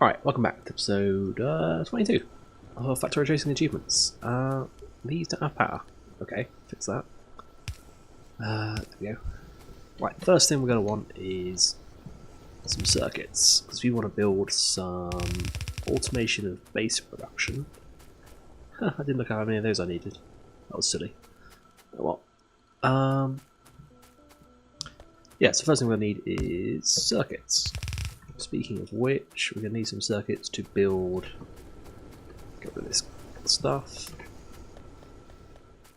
Alright, welcome back to episode 22 of Factorio Chasing Achievements. These don't have power. Okay, fix that. There we go. Right, first thing we're going to want is some circuits, because we want to build some automation of base production. I didn't look at how many of those I needed. That was silly. Oh well. Yeah, so first thing we're going to need is circuits. Speaking of which, we're going to need some circuits to build. Get rid of this stuff.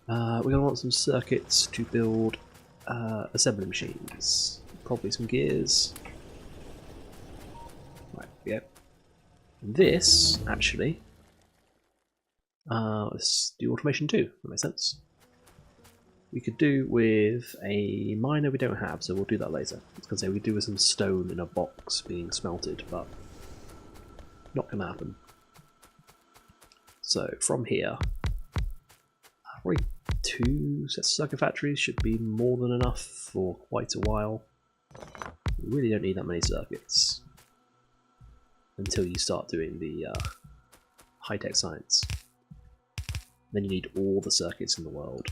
We're going to want some circuits to build assembly machines. Probably some gears. Right, yeah. This, actually, let's do automation too. That makes sense. We could do with a miner we don't have, so we'll do that later. I was going to say we could do with some stone in a box being smelted, but not going to happen. So from here, probably 2 sets of circuit factories should be more than enough for quite a while. We really don't need that many circuits until you start doing the high-tech science. Then you need all the circuits in the world.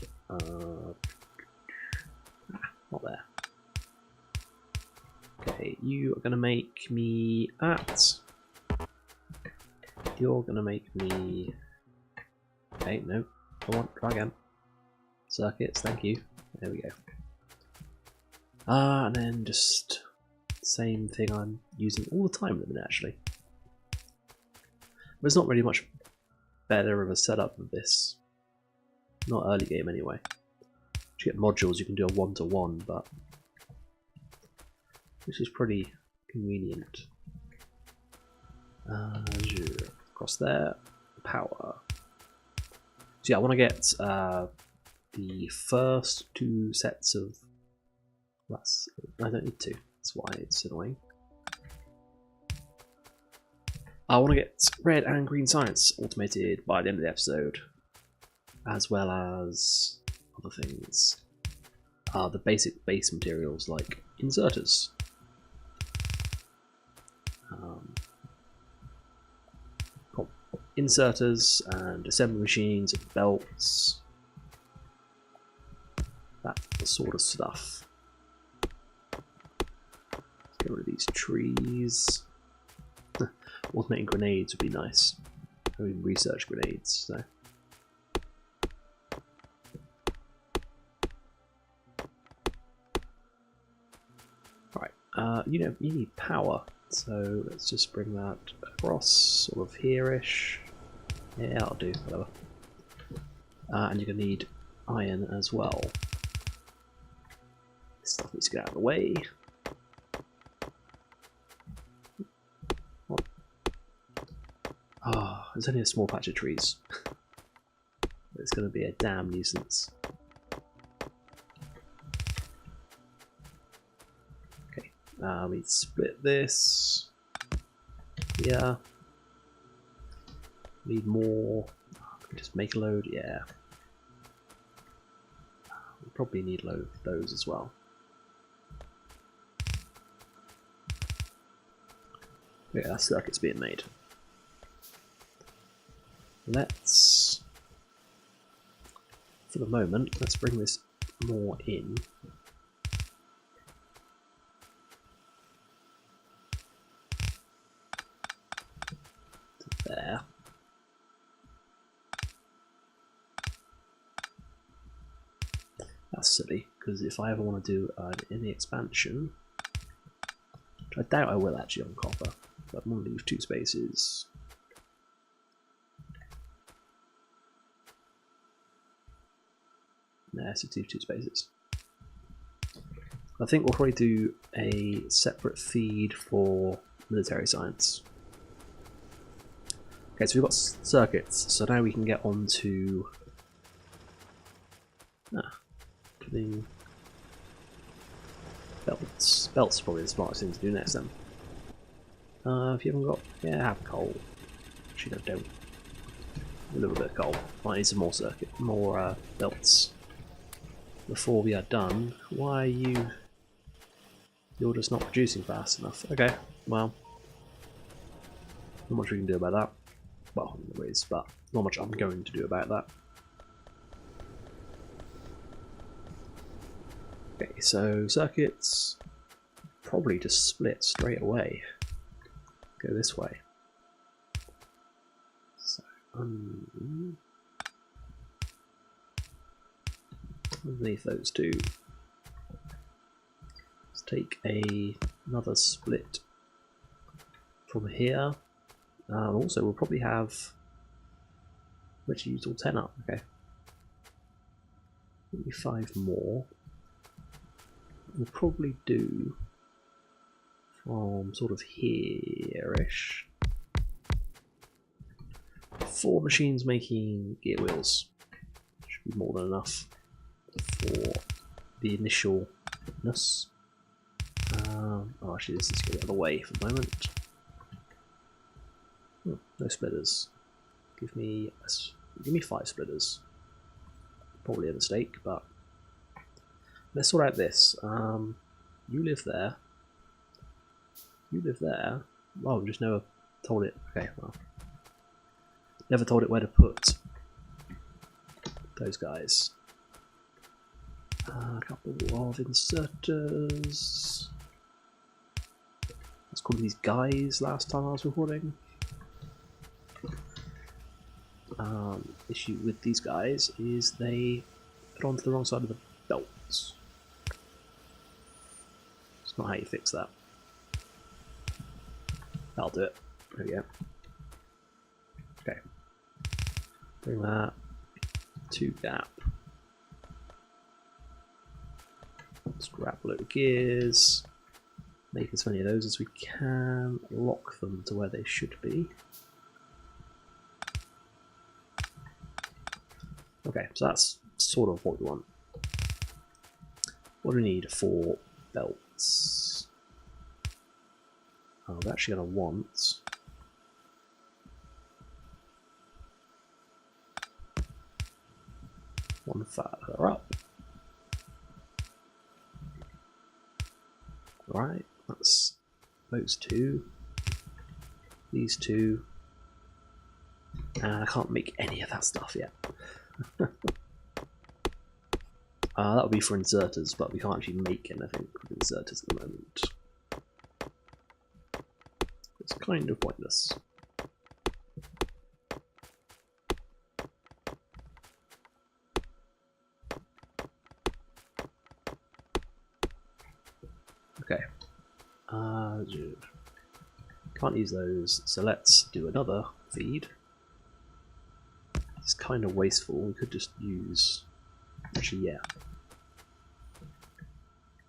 Not there. Okay, you are going to make me that. You're going to make me... Okay, no. Come on, try again. Circuits, thank you. There we go. And then just... same thing I'm using all the time at the minute, actually. There's not really much better of a setup than this. Not early game anyway. To get modules you can do a 1-to-1, but this is pretty convenient. Across there, power. So yeah, I want to get the first 2 sets of. I don't need 2. That's why it's annoying. I want to get red and green science automated by the end of the episode, as well as other things. The basic base materials like inserters. Inserters and assembly machines and belts. That sort of stuff. Let's get rid of these trees. Automating grenades would be nice. I mean, research grenades, so. Right, you need power, so let's just bring that across, sort of here-ish. Yeah, that'll do, whatever. And you're going to need iron as well. This stuff needs to get out of the way. Ah, there's only a small patch of trees. It's going to be a damn nuisance. Okay, we split this. Yeah. Need more. Just make a load, yeah. We probably need a load of those as well. Yeah, that circuit's being made. Let's, for the moment, let's bring this more in. To there. That's silly, because if I ever want to do any expansion, which I doubt I will actually on copper, but I'm going to leave 2 spaces. There, so 2 spaces. I think we'll probably do a separate feed for military science. Okay, so we've got circuits, so now we can get on to putting belts. Belts is probably the smartest thing to do next then. If you haven't got, yeah, have coal. Actually, no, don't. A little bit of coal. Might need some more more belts. Before we are done, why are you... You're just not producing fast enough. Okay, well. Not much we can do about that. Well, there is, but not much I'm going to do about that. Okay, so circuits probably just split straight away. Go this way. So underneath those two, let's take another split from here. Also, we'll probably have. Which used all 10 up. Okay, maybe 5 more. We'll probably do from sort of here-ish. 4 machines making gear wheels. Should be more than enough for the initialness. Oh, actually, this is going out of the way for the moment. Oh, no splitters. Give me 5 splitters. Probably a mistake, but let's sort out this. You live there. You live there. Oh, we just never told it. Okay, well, never told it where to put those guys. A couple of inserters. Let's call these guys last time I was recording. Issue with these guys is they put onto the wrong side of the belts. It's not how you fix that. That'll do it. There we go. Okay. Bring that to gap. Let's grab a load of gears. Make as many of those as we can. Lock them to where they should be. Okay, so that's sort of what we want. What do we need for belts? Oh, we're actually going to want one further up. Right, that's those two, these two, and I can't make any of that stuff yet. That would be for inserters, but we can't actually make anything with inserters at the moment. It's kind of pointless. Okay. Can't use those, so let's do another feed. It's kind of wasteful. We could just use. Actually, yeah.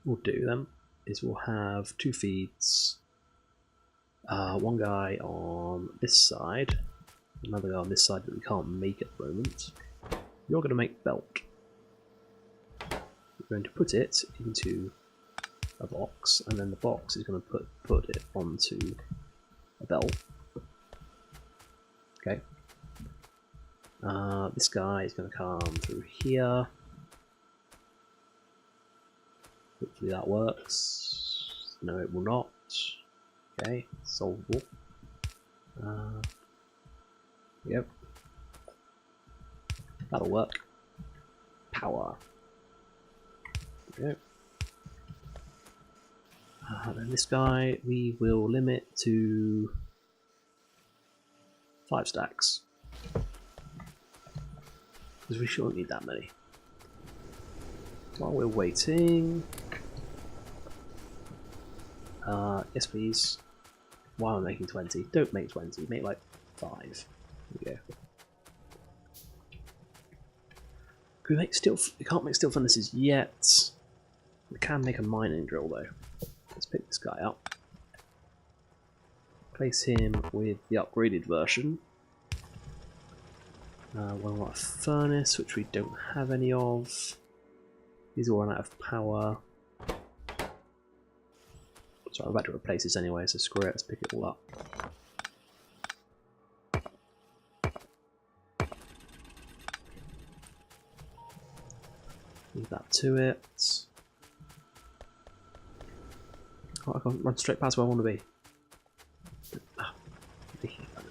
What we'll do then is we'll have 2 feeds. One guy on this side, another guy on this side that we can't make at the moment. You're going to make belt. We're going to put it into a box, and then the box is going to put it onto a belt. Okay. This guy is going to come through here. Hopefully that works. No, it will not. Okay, solvable. Yep. That'll work. Power. There we go. Then this guy we will limit to 5 stacks. Because we shouldn't need that many. While we're waiting... yes please. Why am I making 20? Don't make 20, make like 5. There we go. Can we make steel? We can't make steel furnaces yet. We can make a mining drill though. Let's pick this guy up. Place him with the upgraded version. We'll want a furnace, which we don't have any of. These all run out of power. So I'm about to replace this anyway, so screw it, let's pick it all up. Leave that to it. Oh, I can't run straight past where I want to be. Ah,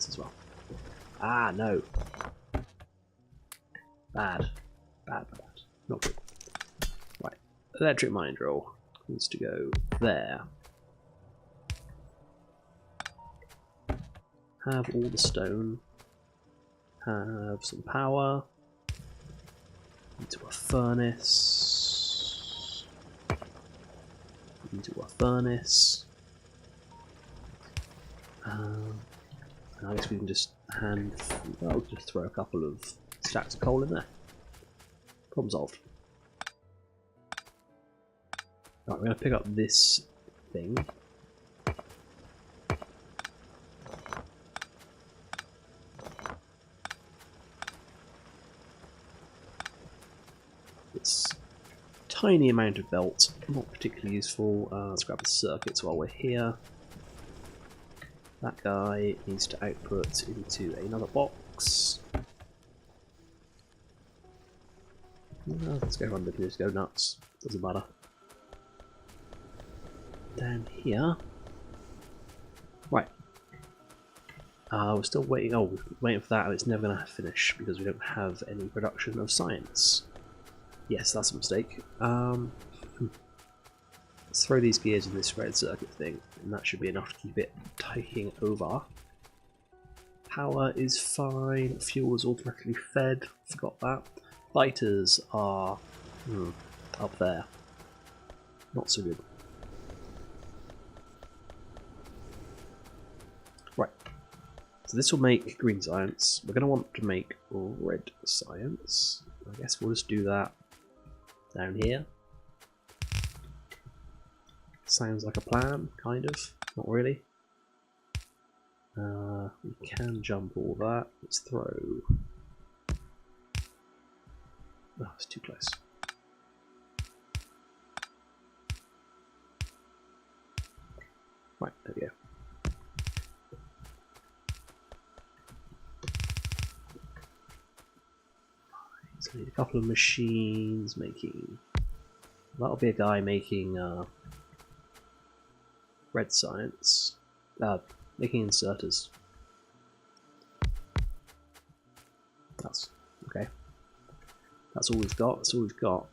science as well. Ah, no. Bad. Bad. Not good. Right. Electric mine drill needs to go there. Have all the stone. Have some power. Into a furnace. Into a furnace. I guess we can just just throw a couple of stacks of coal in there. Problem solved. Right, we're going to pick up this thing. This tiny amount of belt, not particularly useful. Let's grab the circuits while we're here. That guy needs to output into another box. Let's go run the just go nuts. Doesn't matter. Down here. Right. We're still waiting. Oh, we're waiting for that, and it's never going to finish because we don't have any production of science. Yes, that's a mistake. Let's throw these gears in this red circuit thing, and that should be enough to keep it taking over. Power is fine. Fuel is automatically fed. Forgot that. Fighters are up there. Not so good. Right. So this will make green science. We're going to want to make red science. I guess we'll just do that down here. Sounds like a plan, kind of. Not really. We can jump all that. Let's throw. Oh, it's too close. Right, there we go. So we need a couple of machines making. That'll be a guy making red science. Making inserters. That's okay. That's all we've got. That's all we've got.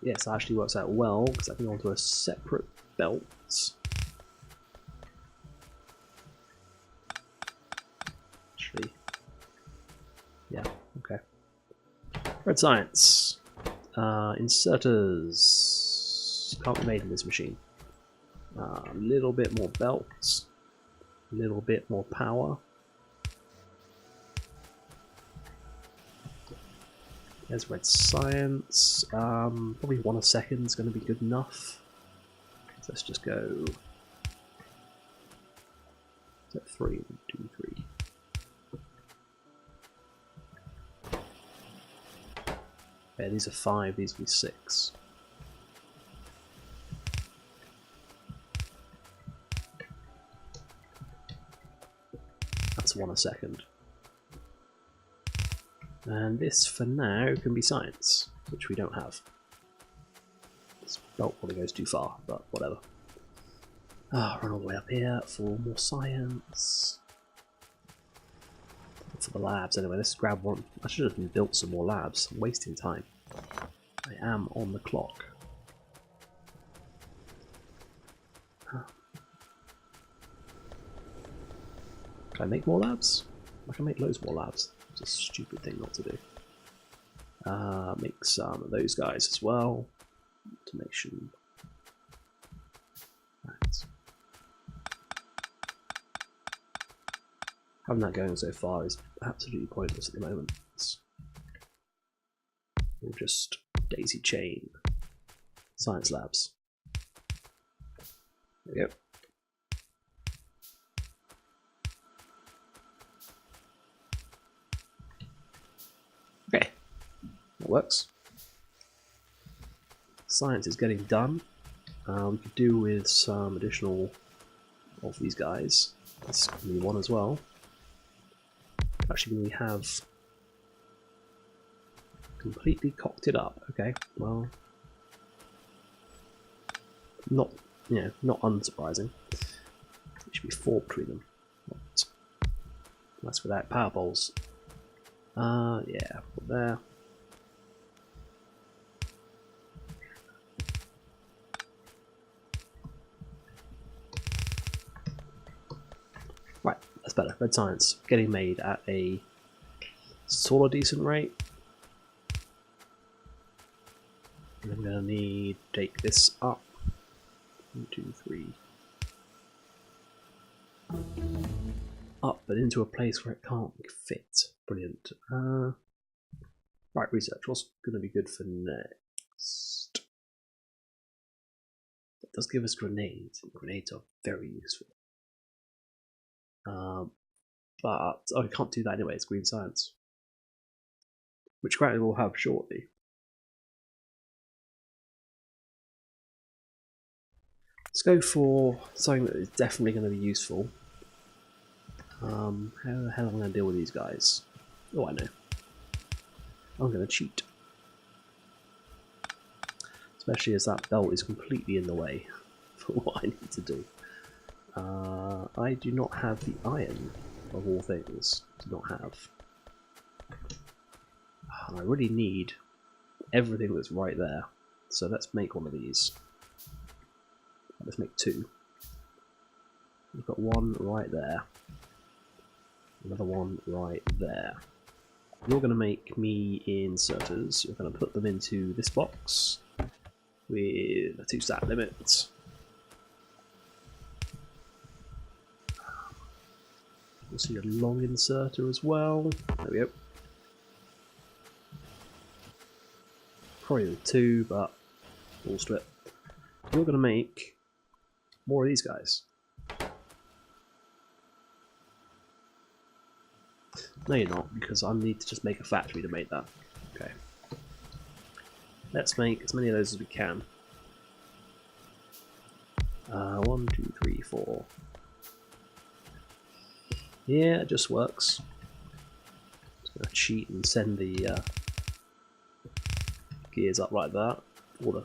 Yes, that actually works out well because I can go onto a separate belt. Actually, yeah, okay. Red science. Inserters can't be made in this machine. A little bit more belts. A little bit more power. There's red science. Probably 1 a second is going to be good enough. So let's just go. Is that 3? 1, 2, 3. Yeah, these are 5. These will be 6. That's 1 a second. And this, for now, can be science, which we don't have. This belt probably goes too far, but whatever. Run all the way up here for more science. For the labs, anyway, let's grab one. I should have built some more labs. I'm wasting time. I am on the clock. Can I make more labs? I can make loads more labs. It's a stupid thing not to do. Make some of those guys as well. Automation. Right. Having that going so far is absolutely pointless at the moment. We'll just daisy chain science labs. There we go. Okay, that works. Science is getting done. We could do with some additional of these guys. This can be one as well. Actually, we have completely cocked it up. Okay, well, not unsurprising. It should be 4 between them. What? That's without power poles. Yeah, put there. Right, that's better. Red science getting made at a sort of decent rate. And I'm gonna need to take this up. 1, 2, 3. Up, but into a place where it can't fit. Brilliant. Right, research. What's gonna be good for next? It does give us grenades, and grenades are very useful. But I can't do that anyway. It's green science, which granted we'll have shortly. Let's go for something that is definitely going to be useful. How the hell am I going to deal with these guys? Oh, I know. I'm going to cheat. Especially as that belt is completely in the way for what I need to do. I do not have the iron, of all things. Do not have. I really need everything that's right there. So let's make one of these. Let's make 2. We've got one right there. Another one right there. You're going to make me inserters. You're going to put them into this box with a 2-stat limit. We'll see a long inserter as well. There we go. Probably with 2, but balls to it. You're going to make more of these guys. No, you're not, because I need to just make a factory to make that. Okay. Let's make as many of those as we can. 1, 2, 3, 4. Yeah, it just works. Just gonna cheat and send the gears up like that. Order.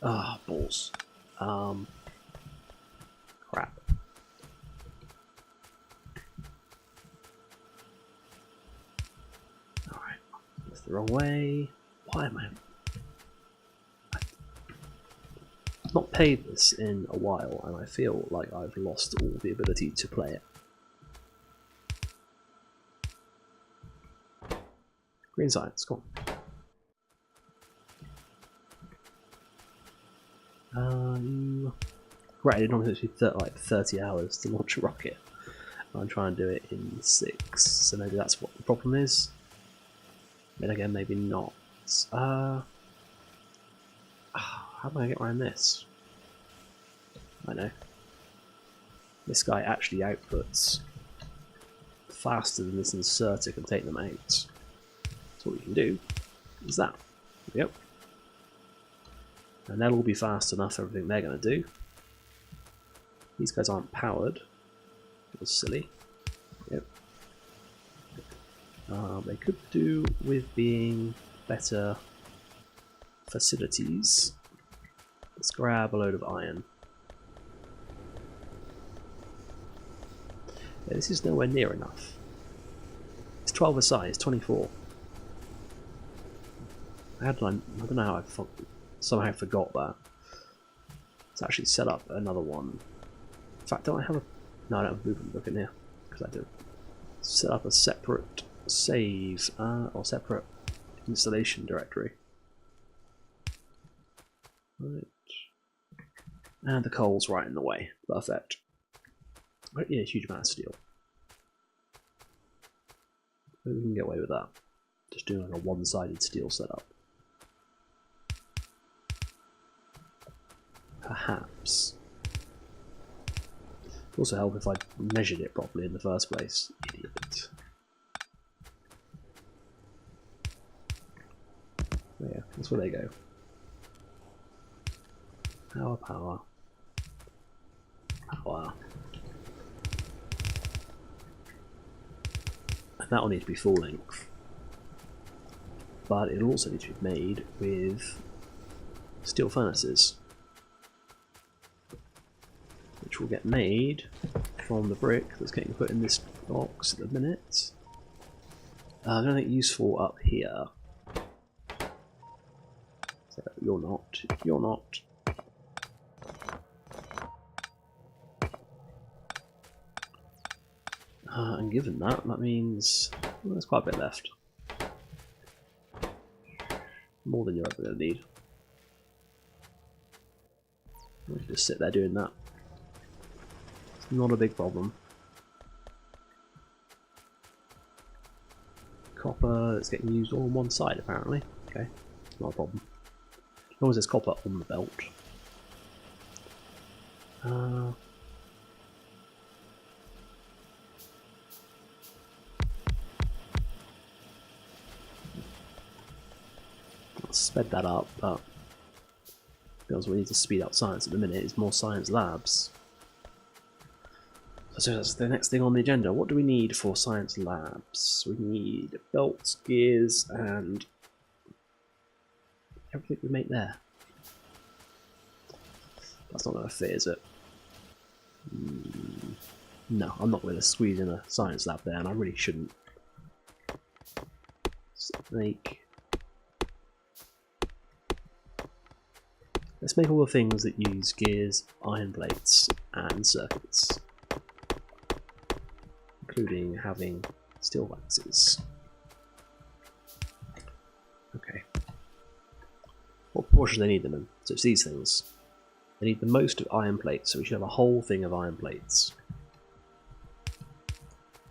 Ah, balls. Crap. Alright, that's the wrong way. Why am I... I've not played this in a while, and I feel like I've lost all the ability to play it. Green science, come on. Right, it normally takes me like 30 hours to launch a rocket. I'm trying to do it in 6, so maybe that's what the problem is. Then again, maybe not. How am I going to get around this? I know. This guy actually outputs faster than this inserter can take them out. So what we can do is that. Yep. And that'll be fast enough for everything they're going to do. These guys aren't powered. That's silly. Yep. They could do with being better facilities. Let's grab a load of iron. Yeah, this is nowhere near enough. It's 12 a size, 24. I don't know how I somehow forgot that. Let's actually set up another one. In fact, don't I have a... No, I don't have a movement book in here, because I do. Set up a separate save, or separate installation directory. Right. And the coal's right in the way. Perfect. I don't need a huge amount of steel. Maybe we can get away with that. Just doing like a one-sided steel setup. Perhaps. It would also help if I measured it properly in the first place. Idiot. Yeah, that's where they go. Power, power. Power. And that will need to be full length. But it'll also need to be made with steel furnaces. which will get made from the brick that's getting put in this box at the minute. Nothing useful up here. So you're not. You're not. And given that, that means well, there's quite a bit left. More than you're ever going to need. You can just sit there doing that. It's not a big problem. Copper is getting used all on one side apparently. Okay, not a problem. As long as there's copper on the belt. Sped that up, but because we need to speed up science at the minute is more science labs. So that's the next thing on the agenda. What do we need for science labs? We need belts, gears, and everything we make there. That's not going to fit, is it? No, I'm not going to squeeze in a science lab there, and I really shouldn't. Let's make all the things that use gears, iron plates, and circuits, including having steel axes. Okay. What proportion do they need them in? So it's these things. They need the most of iron plates, so we should have a whole thing of iron plates.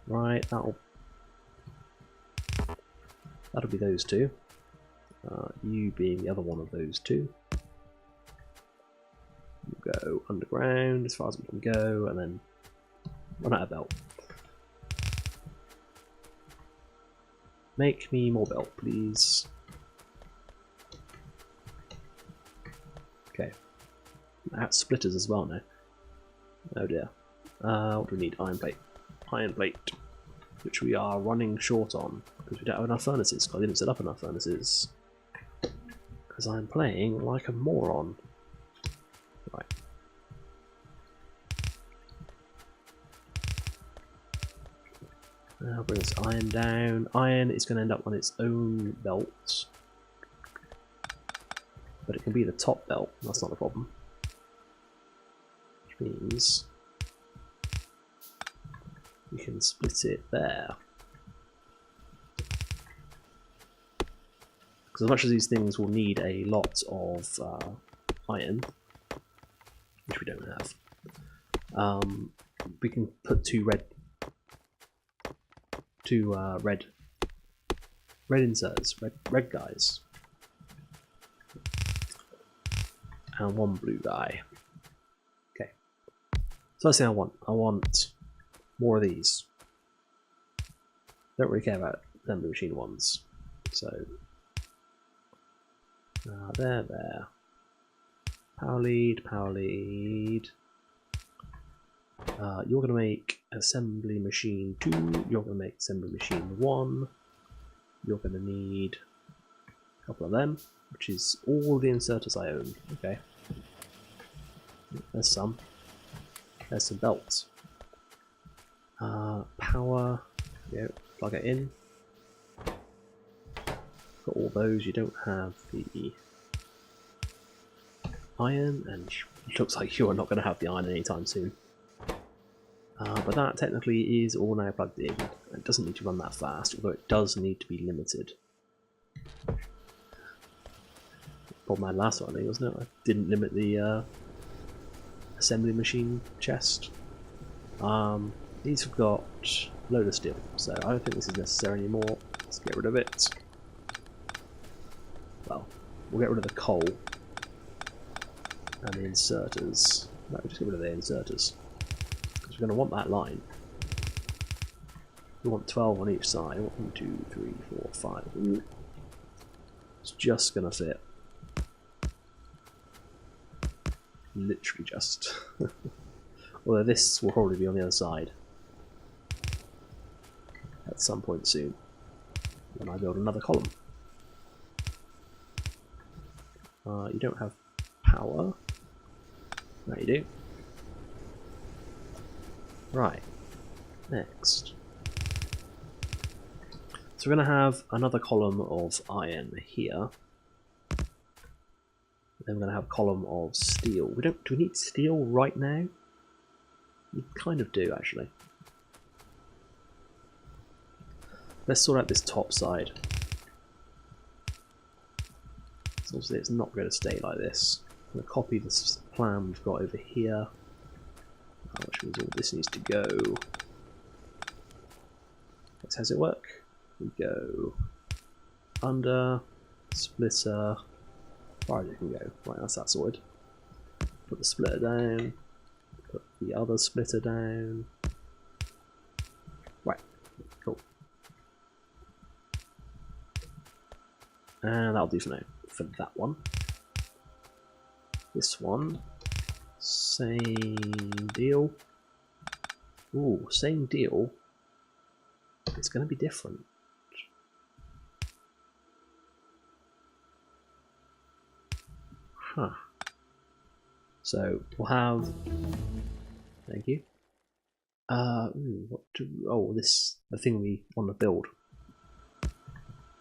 Right, that'll be those two. You being the other one of those two. We'll go underground as far as we can go, and then run out of belt. Make me more belt, please. Okay. That's splitters as well now. Oh dear. What do we need? Iron plate. Iron plate. Which we are running short on, because we don't have enough furnaces, because I didn't set up enough furnaces. Because I'm playing like a moron. Right. Now bring this iron down. Iron is going to end up on its own belt. But it can be the top belt, that's not a problem. Which means we can split it there. Because as much as these things will need a lot of iron, which we don't have, we can put two red inserts, red guys, and one blue guy. Okay. First thing I want more of these. Don't really care about assembly machine ones. So there. Power lead. You're going to make assembly machine 2, you're going to make assembly machine 1, you're going to need a couple of them, which is all the inserters I own. Okay. There's some belts. Power, yeah, plug it in. Got all those, you don't have the iron, and it looks like you're not going to have the iron anytime soon. But that technically is all now plugged in. It doesn't need to run that fast, although it does need to be limited. Problem I had last one, I think, wasn't it? I didn't limit the assembly machine chest. These have got a load of steel, so I don't think this is necessary anymore. Let's get rid of it. Well, we'll get rid of the coal and the inserters. No, we'll just get rid of the inserters. Because we're going to want that line. We want 12 on each side. 1, 2, 3, 4, 5. Ooh. It's just going to fit. Literally just. Although this will probably be on the other side. At some point soon. When I build another column. You don't have power. No, you do. Right, next. So we're going to have another column of iron here. Then we're going to have a column of steel. Do we need steel right now? We kind of do, actually. Let's sort out this top side. So obviously it's not going to stay like this. I'm going to copy this plan we've got over here, which means all this needs to go. How does it work? We go under, splitter, as far as it can go. Right, that's that sorted. Put the splitter down, put the other splitter down. Right, cool. And that'll do for now, for that one. This one, same deal. Ooh, same deal. It's going to be different. Huh. So we'll have. Thank you. What do? Oh, this the thing we want to build.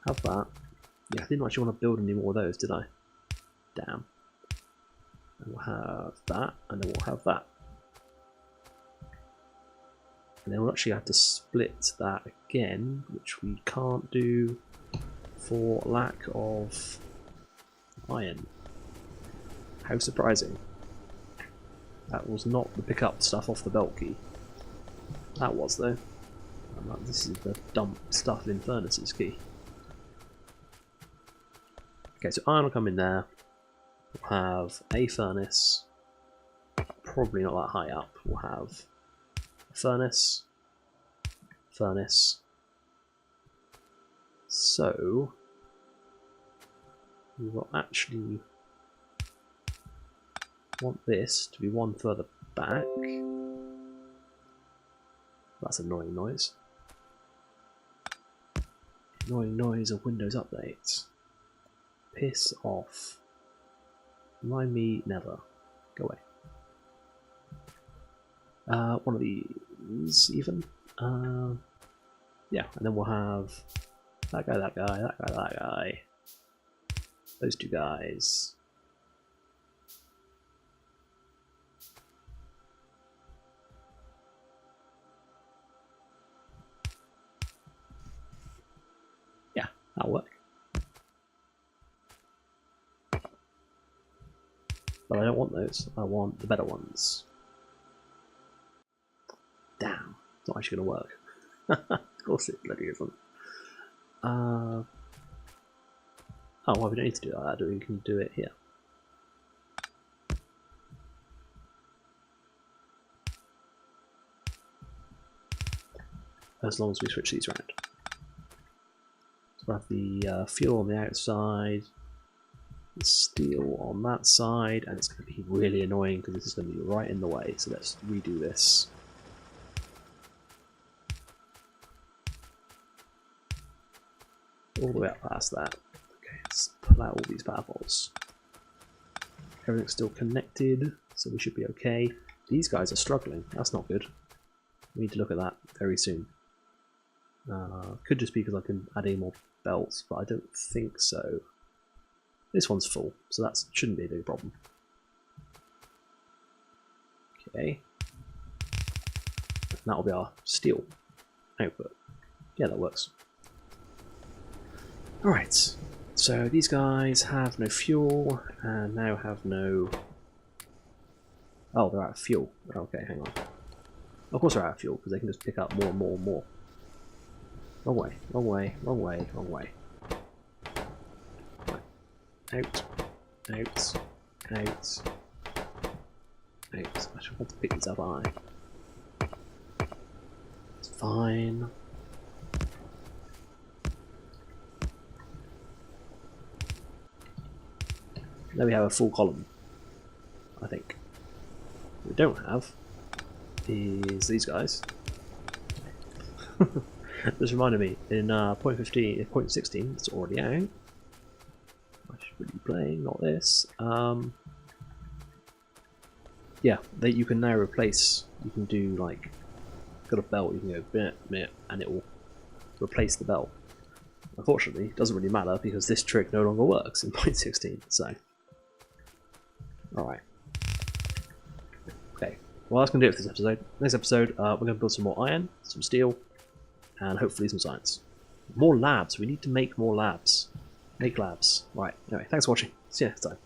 Have that. Yeah, I didn't actually want to build any more of those, did I? Damn. And we'll have that, and then we'll have that. And then we'll actually have to split that again, which we can't do for lack of iron. How surprising. That was not the pick up stuff off the belt key. That was though. This is the dump stuff in furnaces key. Okay, so iron will come in there. We'll have a furnace. Probably not that high up. We'll have a furnace. Furnace. So we will actually want this to be one further back. That's annoying noise. Annoying noise of Windows updates. Piss off. Remind me never. Go away. One of these even. Yeah, and then we'll have that guy, that guy, that guy, that guy. Those two guys. Yeah, that'll work. But I don't want those. I want the better ones. Damn, it's not actually going to work. Of course it bloody isn't. Oh, well, we don't need to do that. We can do it here. As long as we switch these around. So we'll have the fuel on the outside, the steel on that side, and it's going to be really annoying because this is going to be right in the way. So let's redo this. All the way up past that. Okay, let's pull out all these power poles. Everything's still connected, so we should be okay. These guys are struggling. That's not good. We need to look at that very soon. Could just be because I can add in more belts, but I don't think so. This one's full, so that shouldn't be a big problem. Okay. And that'll be our steel output. Yeah, that works. Alright, so these guys have no fuel, and now have no... Oh, they're out of fuel. Okay, hang on. Of course they're out of fuel, because they can just pick up more and more and more. Wrong way, wrong way, wrong way, wrong way. Right. Out, out, out, out. I should want to pick these up, aren't I? It's fine. Now we have a full column, I think. What we don't have is these guys. This reminded me, in point 15, point 16, it's already out. I should be playing, not this. Yeah, that you can now replace. You can do like got a belt, you can go bit, bit, and it will replace the belt. Unfortunately, it doesn't really matter because this trick no longer works in 0.16, so. Alright. Okay, well that's going to do it for this episode. Next episode, we're going to build some more iron, some steel, and hopefully some science. More labs, we need to make more labs. Make labs. Right, anyway, thanks for watching. See you next time.